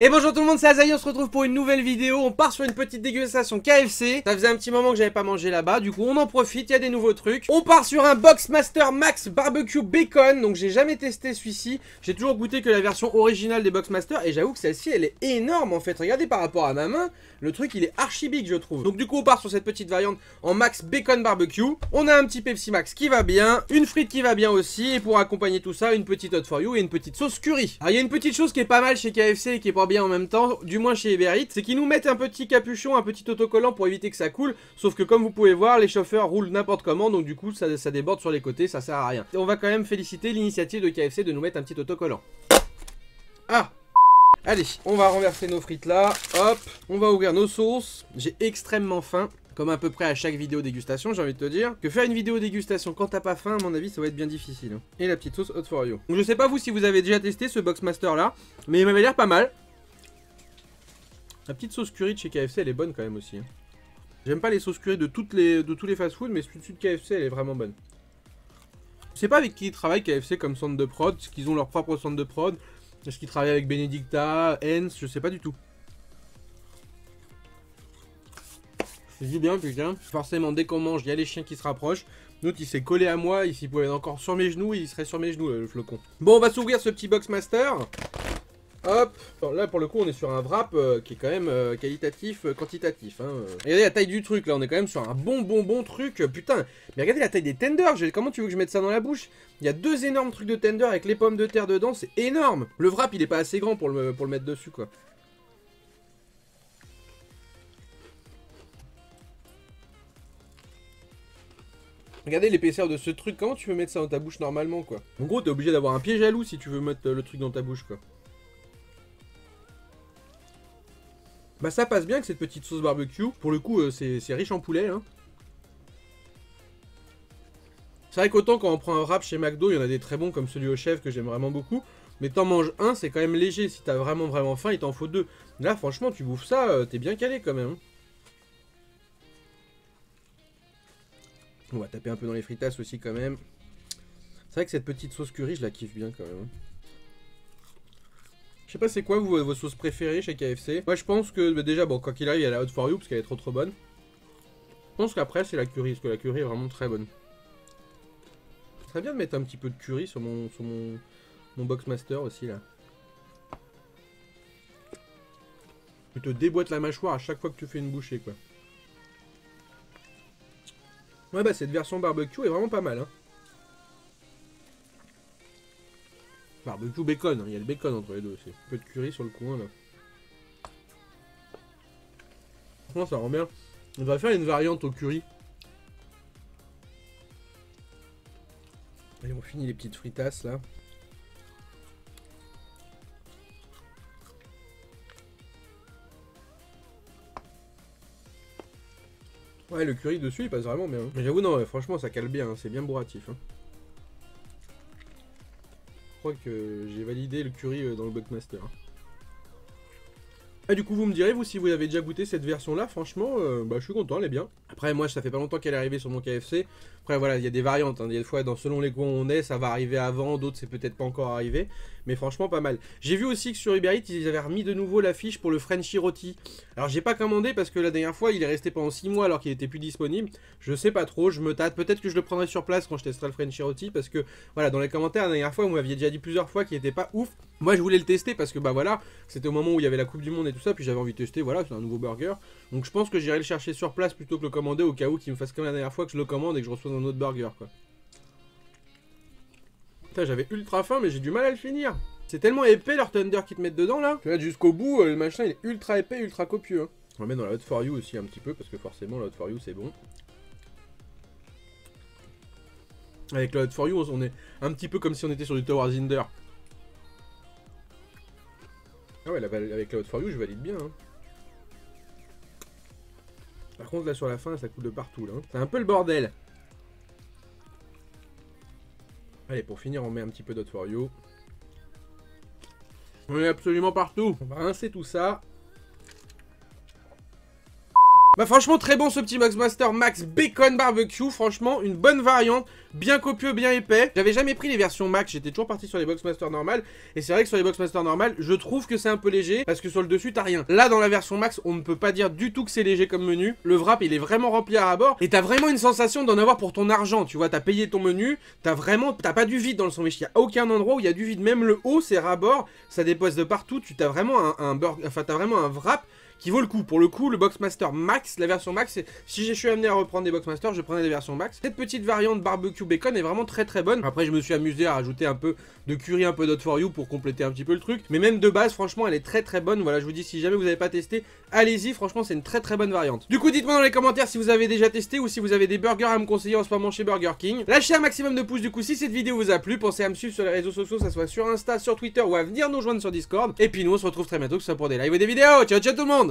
Et bonjour tout le monde, c'est Azaï, on se retrouve pour une nouvelle vidéo. On part sur une petite dégustation KFC. Ça faisait un petit moment que j'avais pas mangé là-bas, du coup on en profite, il y a des nouveaux trucs. On part sur un Boxmaster Max Barbecue Bacon. Donc j'ai jamais testé celui-ci. J'ai toujours goûté que la version originale des Boxmaster. Et j'avoue que celle-ci elle est énorme en fait. Regardez par rapport à ma main, le truc il est archi big je trouve. Donc du coup on part sur cette petite variante en Max Bacon Barbecue. On a un petit Pepsi Max qui va bien, une frite qui va bien aussi. Et pour accompagner tout ça, une petite Hot for You et une petite sauce curry. Alors il y a une petite chose qui est pas mal chez KFC et qui est pas bien en même temps, du moins chez Uber Eats, c'est qu'ils nous mettent un petit capuchon, un petit autocollant pour éviter que ça coule, sauf que comme vous pouvez voir, les chauffeurs roulent n'importe comment, donc du coup ça déborde sur les côtés, ça sert à rien. Et on va quand même féliciter l'initiative de KFC de nous mettre un petit autocollant. Ah! Allez, on va renverser nos frites là, hop, on va ouvrir nos sauces, j'ai extrêmement faim. Comme à peu près à chaque vidéo dégustation, j'ai envie de te dire que faire une vidéo dégustation quand t'as pas faim, à mon avis, ça va être bien difficile. Hein. Et la petite sauce Hot for You. Donc je sais pas vous si vous avez déjà testé ce Boxmaster là, mais il m'avait l'air pas mal. La petite sauce curry de chez KFC, elle est bonne quand même aussi. Hein. J'aime pas les sauces curry de tous les fast-food, mais celui de KFC, elle est vraiment bonne. Je sais pas avec qui ils travaillent KFC comme centre de prod, est-ce qu'ils ont leur propre centre de prod, est-ce qu'ils travaillent avec Benedicta, Heinz, je sais pas du tout. Je dis bien putain, forcément dès qu'on mange, il y a les chiens qui se rapprochent. L'autre il s'est collé à moi, il s'il pouvait être encore sur mes genoux, il serait sur mes genoux le flocon. Bon, on va s'ouvrir ce petit Boxmaster. Hop, là pour le coup on est sur un wrap qui est quand même qualitatif, quantitatif. Hein. Regardez la taille du truc, là on est quand même sur un bon truc, putain. Mais regardez la taille des tenders, comment tu veux que je mette ça dans la bouche? Il y a deux énormes trucs de tenders avec les pommes de terre dedans, c'est énorme. Le wrap il est pas assez grand pour le mettre dessus quoi. Regardez l'épaisseur de ce truc, comment tu veux mettre ça dans ta bouche normalement quoi? En gros t'es obligé d'avoir un pied jaloux si tu veux mettre le truc dans ta bouche quoi. Bah ça passe bien avec cette petite sauce barbecue. Pour le coup, c'est riche en poulet. Hein. C'est vrai qu'autant quand on prend un wrap chez McDo, il y en a des très bons comme celui au chef que j'aime vraiment beaucoup. Mais t'en manges un, c'est quand même léger. Si t'as vraiment faim, il t'en faut deux. Là, franchement, tu bouffes ça, t'es bien calé quand même. Hein. On va taper un peu dans les fritasses aussi quand même. C'est vrai que cette petite sauce curry, je la kiffe bien quand même. Hein. Je sais pas c'est quoi vos sauces préférées chez KFC. Moi je pense que bah, déjà bon quoi qu'il arrive il y a la Hot for You parce qu'elle est trop bonne. Je pense qu'après c'est la curry parce que la curry est vraiment très bonne. Ce serait bien de mettre un petit peu de curry sur mon Boxmaster aussi là. Tu te déboîtes la mâchoire à chaque fois que tu fais une bouchée quoi. Ouais bah cette version barbecue est vraiment pas mal hein. Barbecue bacon, hein. Il y a le bacon entre les deux aussi. Un peu de curry sur le coin là. Franchement ça rend bien. On va faire une variante au curry. Allez on finit les petites fritasses là. Ouais le curry dessus il passe vraiment bien. Hein. J'avoue non franchement ça cale bien, hein. C'est bien bourratif. Hein. Je crois que j'ai validé le curry dans le Boxmaster. Et du coup vous me direz vous si vous avez déjà goûté cette version là, franchement bah je suis content, elle est bien. Après moi ça fait pas longtemps qu'elle est arrivée sur mon KFC. Après voilà il y a des variantes, hein. Il y a des fois selon les coins où on est ça va arriver avant, d'autres c'est peut-être pas encore arrivé. Mais franchement pas mal. J'ai vu aussi que sur Uber Eats ils avaient remis de nouveau l'affiche pour le Frenchy Rôti. Alors j'ai pas commandé parce que la dernière fois il est resté pendant 6 mois alors qu'il était plus disponible. Je sais pas trop, je me tâte, peut-être que je le prendrai sur place quand je testerai le Frenchy Rôti. Parce que voilà dans les commentaires la dernière fois vous m'aviez déjà dit plusieurs fois qu'il était pas ouf. Moi je voulais le tester parce que bah voilà, c'était au moment où il y avait la Coupe du Monde et tout ça, puis j'avais envie de tester, voilà, c'est un nouveau burger. Donc je pense que j'irai le chercher sur place plutôt que le commander au cas où qu'il me fasse comme la dernière fois que je le commande et que je reçois un autre burger quoi. Putain j'avais ultra faim mais j'ai du mal à le finir. C'est tellement épais leur tender qu'ils te mettent dedans là. Tu vois jusqu'au bout le machin il est ultra épais, ultra copieux. Hein. On va mettre dans la Hot for You aussi un petit peu parce que forcément la Hot for You c'est bon. Avec la Hot for You on est un petit peu comme si on était sur du Tower Zinder. Ah ouais, avec la Hot for You, je valide bien. Hein. Par contre, là, sur la fin, ça coule de partout. Là. Hein. C'est un peu le bordel. Allez, pour finir, on met un petit peu d'Hot for You. On est absolument partout. On va rincer tout ça. Bah franchement très bon ce petit Boxmaster Max Bacon Barbecue, franchement une bonne variante, bien copieux, bien épais. J'avais jamais pris les versions Max, j'étais toujours parti sur les Boxmaster normales. Et c'est vrai que sur les Boxmaster normales, je trouve que c'est un peu léger, parce que sur le dessus t'as rien. Là dans la version Max, on ne peut pas dire du tout que c'est léger comme menu. Le wrap il est vraiment rempli à ras-bord, et t'as vraiment une sensation d'en avoir pour ton argent, tu vois, t'as payé ton menu, t'as pas du vide dans le sandwich, il n'y a aucun endroit où il y a du vide, même le haut c'est ras-bord, ça dépose de partout, tu t'as vraiment t'as vraiment un wrap qui vaut le coup. Pour le coup, le Boxmaster Max, la version Max, si je suis amené à reprendre des Boxmaster, je prendrai des versions Max. Cette petite variante barbecue bacon est vraiment très très bonne. Après, je me suis amusé à rajouter un peu de curry, un peu d'hot for you pour compléter un petit peu le truc. Mais même de base, franchement, elle est très très bonne. Voilà, je vous dis, si jamais vous n'avez pas testé, allez-y, franchement, c'est une très très bonne variante. Du coup, dites-moi dans les commentaires si vous avez déjà testé ou si vous avez des burgers à me conseiller en ce moment chez Burger King. Lâchez un maximum de pouces du coup si cette vidéo vous a plu. Pensez à me suivre sur les réseaux sociaux, que ça soit sur Insta, sur Twitter ou à venir nous rejoindre sur Discord. Et puis nous, on se retrouve très bientôt, que ce soit pour des lives et des vidéos. Ciao ciao tout le monde!